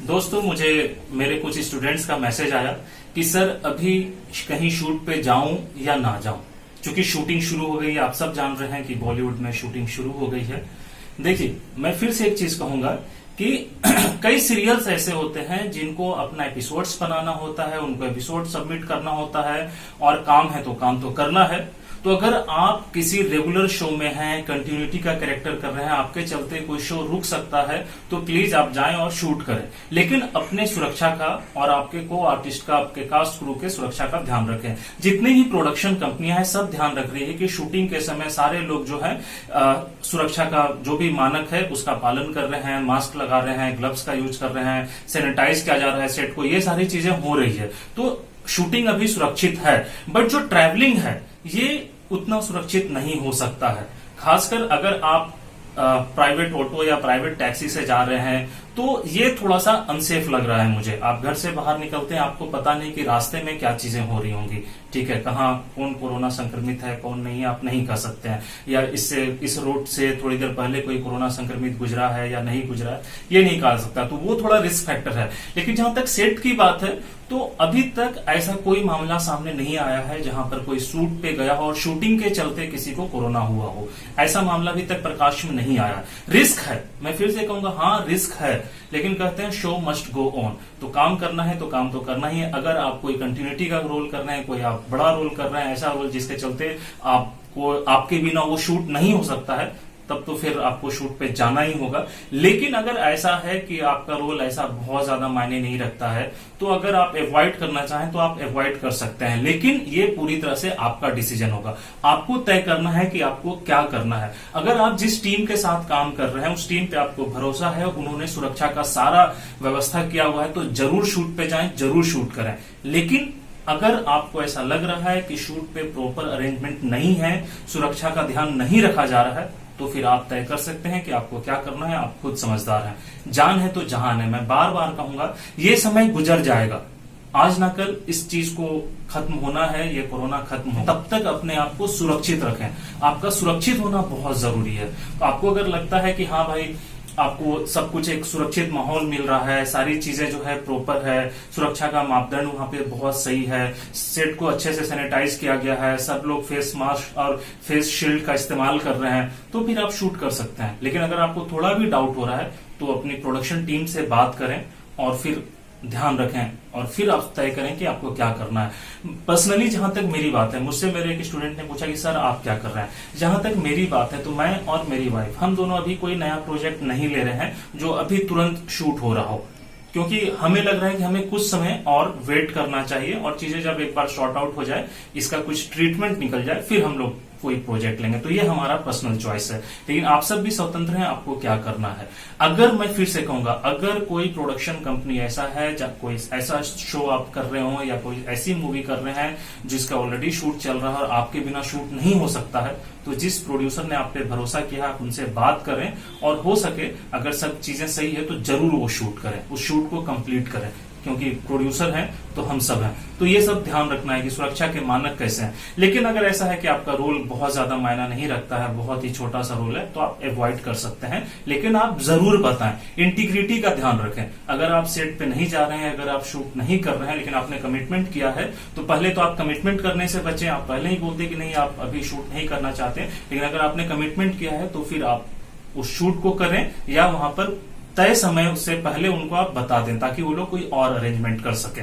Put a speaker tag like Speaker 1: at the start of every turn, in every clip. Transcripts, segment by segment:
Speaker 1: दोस्तों, मुझे मेरे कुछ स्टूडेंट्स का मैसेज आया कि सर अभी कहीं शूट पे जाऊं या ना जाऊं, क्योंकि शूटिंग शुरू हो गई है। आप सब जान रहे हैं कि बॉलीवुड में शूटिंग शुरू हो गई है। देखिए, मैं फिर से एक चीज कहूंगा कि कई सीरियल्स ऐसे होते हैं जिनको अपना एपिसोड्स बनाना होता है, उनको एपिसोड सबमिट करना होता है, और काम है तो काम तो करना है। तो अगर आप किसी रेगुलर शो में हैं, कंटिन्यूटी का कैरेक्टर कर रहे हैं, आपके चलते कोई शो रुक सकता है, तो प्लीज आप जाएं और शूट करें, लेकिन अपने सुरक्षा का और आपके को आर्टिस्ट का, आपके कास्ट क्रू के सुरक्षा का ध्यान रखें। जितनी भी प्रोडक्शन कंपनियां हैं सब ध्यान रख रही है कि शूटिंग के समय सारे लोग जो है सुरक्षा का जो भी मानक है उसका पालन कर रहे हैं, मास्क लगा रहे हैं, ग्लव्स का यूज कर रहे हैं, सैनिटाइज किया जा रहा है सेट को, ये सारी चीजें हो रही है। तो शूटिंग अभी सुरक्षित है, बट जो ट्रैवलिंग है ये उतना सुरक्षित नहीं हो सकता है। खासकर अगर आप प्राइवेट ऑटो या प्राइवेट टैक्सी से जा रहे हैं तो ये थोड़ा सा अनसेफ लग रहा है मुझे। आप घर से बाहर निकलते हैं, आपको पता नहीं कि रास्ते में क्या चीजें हो रही होंगी, ठीक है, कहाँ कौन कोरोना संक्रमित है कौन नहीं, आप नहीं कह सकते हैं, या इस रोड से थोड़ी देर पहले कोई कोरोना संक्रमित गुजरा है या नहीं गुजरा है, ये नहीं कह सकता। तो वो थोड़ा रिस्क फैक्टर है। लेकिन जहां तक सेट की बात है तो अभी तक ऐसा कोई मामला सामने नहीं आया है जहां पर कोई शूट पे गया हो और शूटिंग के चलते किसी को कोरोना हुआ हो। ऐसा मामला अभी तक प्रकाश में नहीं आया। रिस्क है, मैं फिर से कहूंगा, हाँ रिस्क है, लेकिन कहते हैं शो मस्ट गो ऑन। तो काम करना है तो काम तो करना ही है। अगर आप कोई कंटिन्यूटी का रोल कर रहे हैं, कोई आप बड़ा रोल कर रहे हैं, ऐसा रोल जिसके चलते आपको आपके बिना वो शूट नहीं हो सकता है, तब तो फिर आपको शूट पे जाना ही होगा। लेकिन अगर ऐसा है कि आपका रोल ऐसा बहुत ज्यादा मायने नहीं रखता है, तो अगर आप अवॉइड करना चाहें तो आप अवॉइड कर सकते हैं, लेकिन ये पूरी तरह से आपका डिसीजन होगा। आपको तय करना है कि आपको क्या करना है। अगर आप जिस टीम के साथ काम कर रहे हैं उस टीम पे आपको भरोसा है, उन्होंने सुरक्षा का सारा व्यवस्था किया हुआ है, तो जरूर शूट पे जाएं, जरूर शूट करें। लेकिन अगर आपको ऐसा लग रहा है कि शूट पे प्रॉपर अरेंजमेंट नहीं है, सुरक्षा का ध्यान नहीं रखा जा रहा है, तो फिर आप तय कर सकते हैं कि आपको क्या करना है। आप खुद समझदार हैं। जान है तो जहान है। मैं बार बार कहूंगा, ये समय गुजर जाएगा, आज ना कल इस चीज को खत्म होना है, ये कोरोना खत्म हो, तब तक अपने आप को सुरक्षित रखें। आपका सुरक्षित होना बहुत जरूरी है। तो आपको अगर लगता है कि हाँ भाई आपको सब कुछ एक सुरक्षित माहौल मिल रहा है, सारी चीजें जो है प्रॉपर है, सुरक्षा का मापदंड वहां पे बहुत सही है, सेट को अच्छे से सैनिटाइज किया गया है, सब लोग फेस मास्क और फेस शील्ड का इस्तेमाल कर रहे हैं, तो फिर आप शूट कर सकते हैं। लेकिन अगर आपको थोड़ा भी डाउट हो रहा है तो अपनी प्रोडक्शन टीम से बात करें और फिर ध्यान रखें और फिर आप तय करें कि आपको क्या करना है। पर्सनली जहां तक मेरी बात है, मुझसे मेरे एक स्टूडेंट ने पूछा कि सर आप क्या कर रहे हैं। जहां तक मेरी बात है तो मैं और मेरी वाइफ, हम दोनों अभी कोई नया प्रोजेक्ट नहीं ले रहे हैं जो अभी तुरंत शूट हो रहा हो, क्योंकि हमें लग रहा है कि हमें कुछ समय और वेट करना चाहिए और चीजें जब एक बार सॉर्ट आउट हो जाए, इसका कुछ ट्रीटमेंट निकल जाए, फिर हम लोग कोई प्रोजेक्ट लेंगे। तो ये हमारा पर्सनल चॉइस है, लेकिन आप सब भी स्वतंत्र हैं आपको क्या करना है। अगर मैं फिर से कहूंगा, अगर कोई प्रोडक्शन कंपनी ऐसा है, कोई ऐसा शो आप कर रहे हो या कोई ऐसी मूवी कर रहे हैं जिसका ऑलरेडी शूट चल रहा है और आपके बिना शूट नहीं हो सकता है, तो जिस प्रोड्यूसर ने आप पे भरोसा किया आप उनसे बात करें और हो सके अगर सब चीजें सही है तो जरूर वो शूट करें, उस शूट को कंप्लीट करें, क्योंकि प्रोड्यूसर हैं तो हम सब हैं। तो ये सब ध्यान रखना है कि सुरक्षा के मानक कैसे हैं। लेकिन अगर ऐसा है कि आपका रोल बहुत ज्यादा मायना नहीं रखता है, बहुत ही छोटा सा रोल है, तो आप अवॉइड कर सकते हैं, लेकिन आप जरूर बताएं, इंटीग्रिटी का ध्यान रखें। अगर आप सेट पे नहीं जा रहे हैं, अगर आप शूट नहीं कर रहे हैं, लेकिन आपने कमिटमेंट किया है, तो पहले तो आप कमिटमेंट करने से बचें। आप पहले ही बोलते कि नहीं आप अभी शूट नहीं करना चाहते, लेकिन अगर आपने कमिटमेंट किया है तो फिर आप उस शूट को करें या वहां पर तय समय उससे पहले उनको आप बता दें, ताकि वो लोग कोई और अरेंजमेंट कर सके।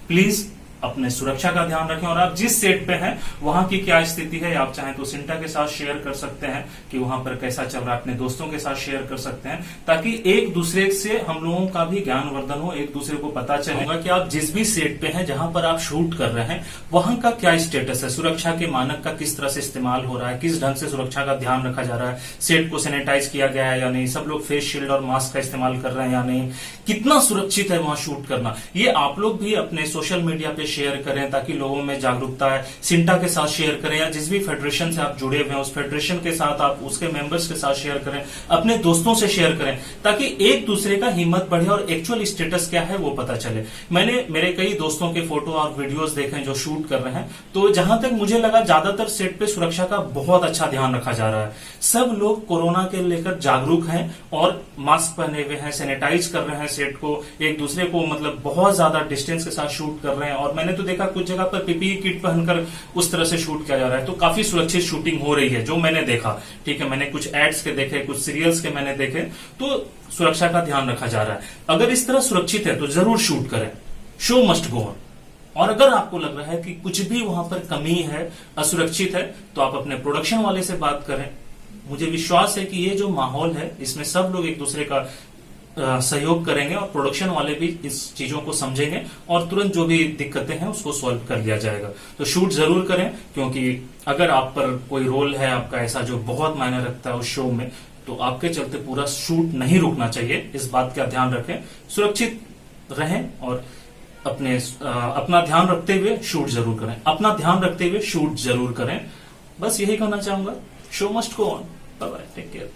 Speaker 1: प्लीज अपने सुरक्षा का ध्यान रखें और आप जिस सेट पे हैं वहां की क्या स्थिति है, आप चाहें तो सिंटा के साथ शेयर कर सकते हैं कि वहां पर कैसा चल रहा है, अपने दोस्तों के साथ शेयर कर सकते हैं, ताकि एक दूसरे से हम लोगों का भी ज्ञानवर्धन हो, एक दूसरे को पता चलेगा कि आप जिस भी सेट पे हैं जहां पर आप शूट कर रहे हैं वहां का क्या स्टेटस है, सुरक्षा के मानक का किस तरह से इस्तेमाल हो रहा है, किस ढंग से सुरक्षा का ध्यान रखा जा रहा है, सेट को सैनिटाइज किया गया है या नहीं, सब लोग फेस शील्ड और मास्क का इस्तेमाल कर रहे हैं या नहीं, कितना सुरक्षित है वहां शूट करना। ये आप लोग भी अपने सोशल मीडिया पे शेयर करें ताकि लोगों में जागरूकता है। सिंटा के साथ शेयर करें या जिस भी फेडरेशन से आप जुड़े हुए हैं उस फेडरेशन के साथ आप उसके मेंबर्स के साथ शेयर करें, अपने दोस्तों से शेयर करें, ताकि एक दूसरे का हिम्मत बढ़े और एक्चुअल स्टेटस क्या है वो पता चले। मैंने मेरे कई दोस्तों के फोटो और वीडियोस देखे जो शूट कर रहे हैं, तो जहां तक मुझे लगा ज्यादातर सेट पे सुरक्षा का बहुत अच्छा ध्यान रखा जा रहा है। सब लोग कोरोना के लेकर जागरूक हैं और मास्क पहने हुए हैं, सैनिटाइज कर रहे हैं सेट को एक दूसरे को मतलब बहुत ज्यादा डिस्टेंस के साथ शूट कर रहे हैं। और मैंने तो देखा कुछ जगह पर पीपीई किट पहनकर उस तरह से शूट किया जा रहा है, तो काफी सुरक्षित शूटिंग हो रही है जो मैंने देखा। ठीक है, मैंने कुछ एड्स के देखे, कुछ सीरियल्स के मैंने देखे, तो सुरक्षा का ध्यान रखा जा रहा है। अगर इस तरह सुरक्षित है तो जरूर शूट करें, शो मस्ट गो ऑन। और अगर आपको लग रहा है कि कुछ भी वहां पर कमी है, असुरक्षित है, तो आप अपने प्रोडक्शन वाले से बात करें। मुझे विश्वास है कि ये जो माहौल है इसमें सब लोग एक दूसरे का सहयोग करेंगे और प्रोडक्शन वाले भी इस चीजों को समझेंगे और तुरंत जो भी दिक्कतें हैं उसको सॉल्व कर लिया जाएगा। तो शूट जरूर करें, क्योंकि अगर आप पर कोई रोल है आपका ऐसा जो बहुत मायने रखता है उस शो में, तो आपके चलते पूरा शूट नहीं रुकना चाहिए। इस बात का ध्यान रखें, सुरक्षित रहें और अपना ध्यान रखते हुए शूट जरूर करें। अपना ध्यान रखते हुए शूट जरूर करें, बस यही कहना चाहूंगा। Show must go on. Bye bye, take care.